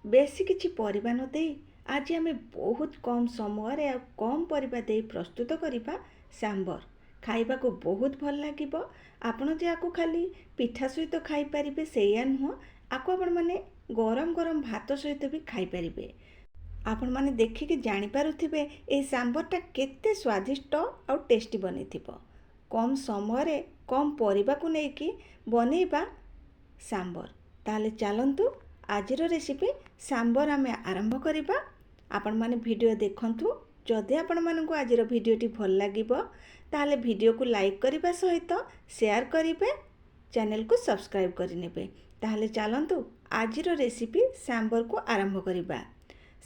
बेसी किछि परिबा न देई आज आम बहुत कम समय आ कम परिबा देई प्रस्तुत करिबा सांबर। खाइबा को बहुत भल लागिबो। आपण जे आकु खाली पिठा सहित खाई परिबे सेया नुह, आकु आपण माने गरम गरम भात सहित भी खाई परिबे। आपण माने देखिके जानि पारुथिबे ए सांबरटा केते स्वादिष्ट आ टेस्टी बनिथिबो। कम समय रे कम परिबा को नेकी बनेइबा सांबर। ताले चलंतु आजिर रेसिपी सांबर आमे आरंभ करिबा। आपण माने वीडियो देखंतु। जदि आपण मानकु आजिर वीडियोटी भल लागिबो ताले वीडियो को लाइक करिबा सहित शेयर करिबे, चैनल को सब्सक्राइब करि नेबे। ताले चलंतु आजिर रेसिपी सांबर को आरंभ करिबा।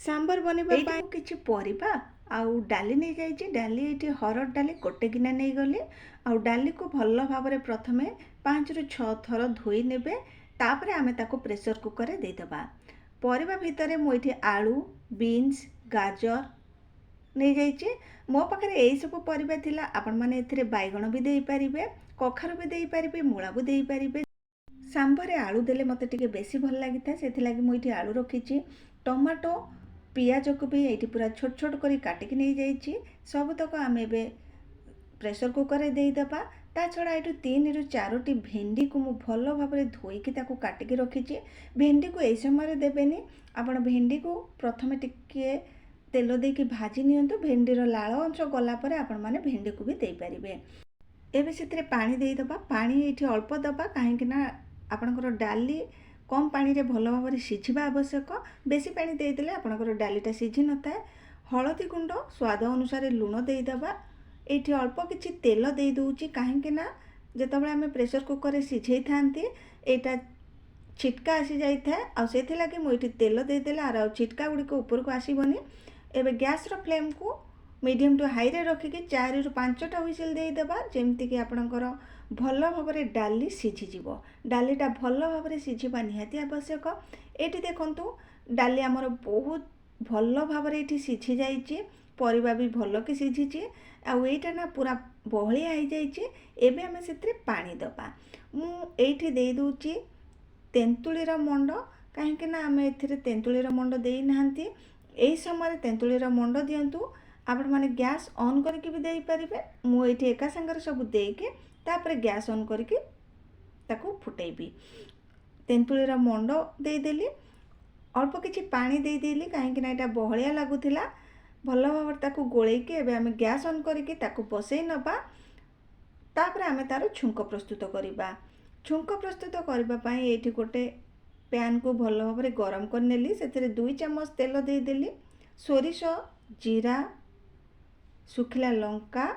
सांबर बनेबा पई किछि परिबा आउ डाली नै जाइछि। डाली एठी हरड डाली गोटे गिना नै गली। आउ डाली को भल भाबरे प्रथमे 5 रु 6 थर धोई नेबे। तापरे आमे ताको प्रेशर कुकर रे दे देबा। परिबा भितरे मो एठी आलू, बीन्स, गाजर नै जाइछि। मो पाखरे एई सब परिबा थिला। आपण माने एथिरे बाइगण भी देई परिबे, कखारु भी देई परिबे, मूळा भी देई परिबे। सांबर आलू देले मते टिके बेसी भल लागिता, सेथि लागि मो एठी आलू रखिछि। टमाटो पियाज को भी एठी पूरा छोट छोट करी काटिक नै जाइछि। सब तक आमे बे प्रेशर कुकर रे देई देबा। ता छड़ा एठु 3 रु 4 टी भेंडी को मु भल भाबरे धोईकी ताको काटिकी रखिछि। भेंडी को एई समय देबेनी। आपण भेंडी को प्रथमे टिके तेल देकी भाजी नियंतु। भेंडीर लाळ अंश गला परे आपण माने भेंडी को भी देई परिबे। एबे सेतरे पानी देई देबा। पानी एठी अल्प देबा काहेकि ना आपणकर डाली कम पानी रे भल भाबरे सिझिबा आवश्यक। बेसी पानी देई देले आपणकर डालीटा सिझि नथाय। हळदी गुंड स्वाद अनुसार लूण देई देबा। एठी अल्प किछि तेल देई दउची काहेकि ना जेतबळे आमे प्रेशर कुकर रे सिझेई थांती एटा छिटका आसी जाई थाए। आ सेथि लागि मो एठी तेल देई देले आर छिटका गुडी को ऊपर को आसीबनी। एबे गैस रो फ्लेम को मीडियम टू हाई रे रखिके 4 रु 5 टा हुइसेल देई देबा। जेमति कि आपणकर भल भाबरे डाली सिझि जिवो। डालीटा भल भाबरे सिझिबा निहाती आवश्यक। एठी देखंतु डाली हमर बहुत भल भाबरे एठी सिझि जाइछि। परिबा भी भल कि सिझिछि। आ एटा ना पूरा बहलिया हो जाइछि। एबे हमें सेतरे पानी दबा। मु एठी देई दउछि तेंतुळीर मंड, काहेकि ना आमे एथिरे तेंतुळीर मंड देई नाहंती। एई समय तेंतुळीर मंड दियंतु। आपण माने गैस ऑन करके भी देई परिबे। मु एठी एका संगर सब देके तापरे गैस ऑन करके ताको फुटेबी। तेंतुळीर मंड देई देली। अल्प किछि पानी देई देली काहेकि ना एटा बहलिया लागुथिला। भल भाବରେ ताको गोळेइके एबे आमे गैस ऑन करके ताको बसेई नबा। तापरे आमे तार छुंक प्रस्तुत करिबा। छुंक प्रस्तुत करिबा पई एठी गोटे पैन को भल भाବରେ गरम कर नेली। सेथिरे 2 चम्मच तेल देई देली। सोरिष, जीरा, सुखिला लंका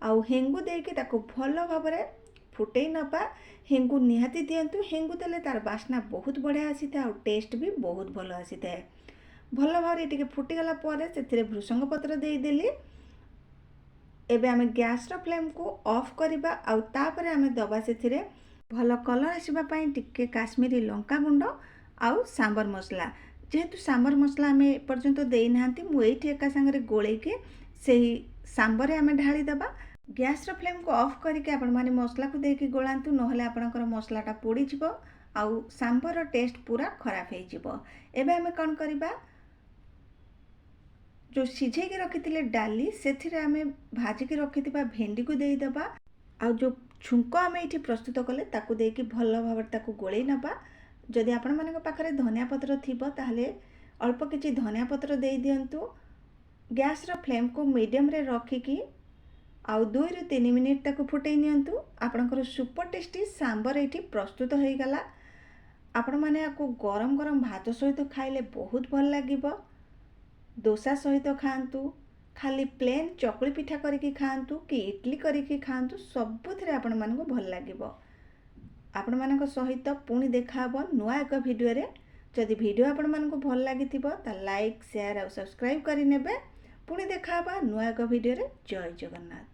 आउ हेंगु देके ताको भल भाବରେ फुटेई नबा। हेंगु निहाती दियंतु। हेंगु देले तार बास्ना बहुत बढ़िया आसीता आउ टेस्ट भी बहुत भल आसीता। भल भाବରେ टिके फुटी गला परे सेथिरे भृसंग पत्र देई देली। एबे आमे गैस रो फ्लेम को ऑफ करिबा आउ तापरे आमे दबा सेथिरे भल कलर आसीबा पई टिके काश्मीरी लंका गुंड आउ सांबर मसला। जेहेतु सांबर मसला आमे पर्यंत देई नाहंती, मु एठी एका संगरे गोळेई के सेही सांबरे आमे ढाली दबा। गैस रो फ्लेम को ऑफ करके आपण माने मसला को देकी गोळांतु, नहले आपणकर मसलाटा पोड़ी जिवो आउ सांबर रो टेस्ट पूरा खराब हेई जिवो। एबे आमे कोन करिबा, जो सिझे के रखिथिले डाली सेथिरे आमे भाजी के रखिथिबा भेंडी को देई दबा। आ जो छुंक आमे एठी प्रस्तुत कले ताको देकी भल भाବରେ ताको गोळेई नबा। जदि आपण मानक पाखरे धनिया पत्र थिबो ताहले अल्प किछि धनिया पत्र देई दियंतु। गैस रो फ्लेम को मीडियम रे रखिकी आउ 2 रु 3 मिनिट ताको फुटेई नियंतु। आपणकर सुपर टेस्टी सांबर एठी प्रस्तुत होई गला। आपण माने आको गरम गरम भात सहित खाइले बहुत भल लागिबो। डोसा सहित खाआंतु, खाली प्लेन चकुली पिठा करके खाआंतु कि इडली करके खाआंतु, सबुथिरे आपण मानकु भल लागिबो। आपण मानक सहित पुणी देखा हबो नुआ एक वीडियो रे। जदि वीडियो आपण मानकु भल लागिथिबो ता लाइक, शेयर और सब्सक्राइब करि नेबे। पुणी देखा हबा नुआ एक वीडियो रे। जय जगन्नाथ।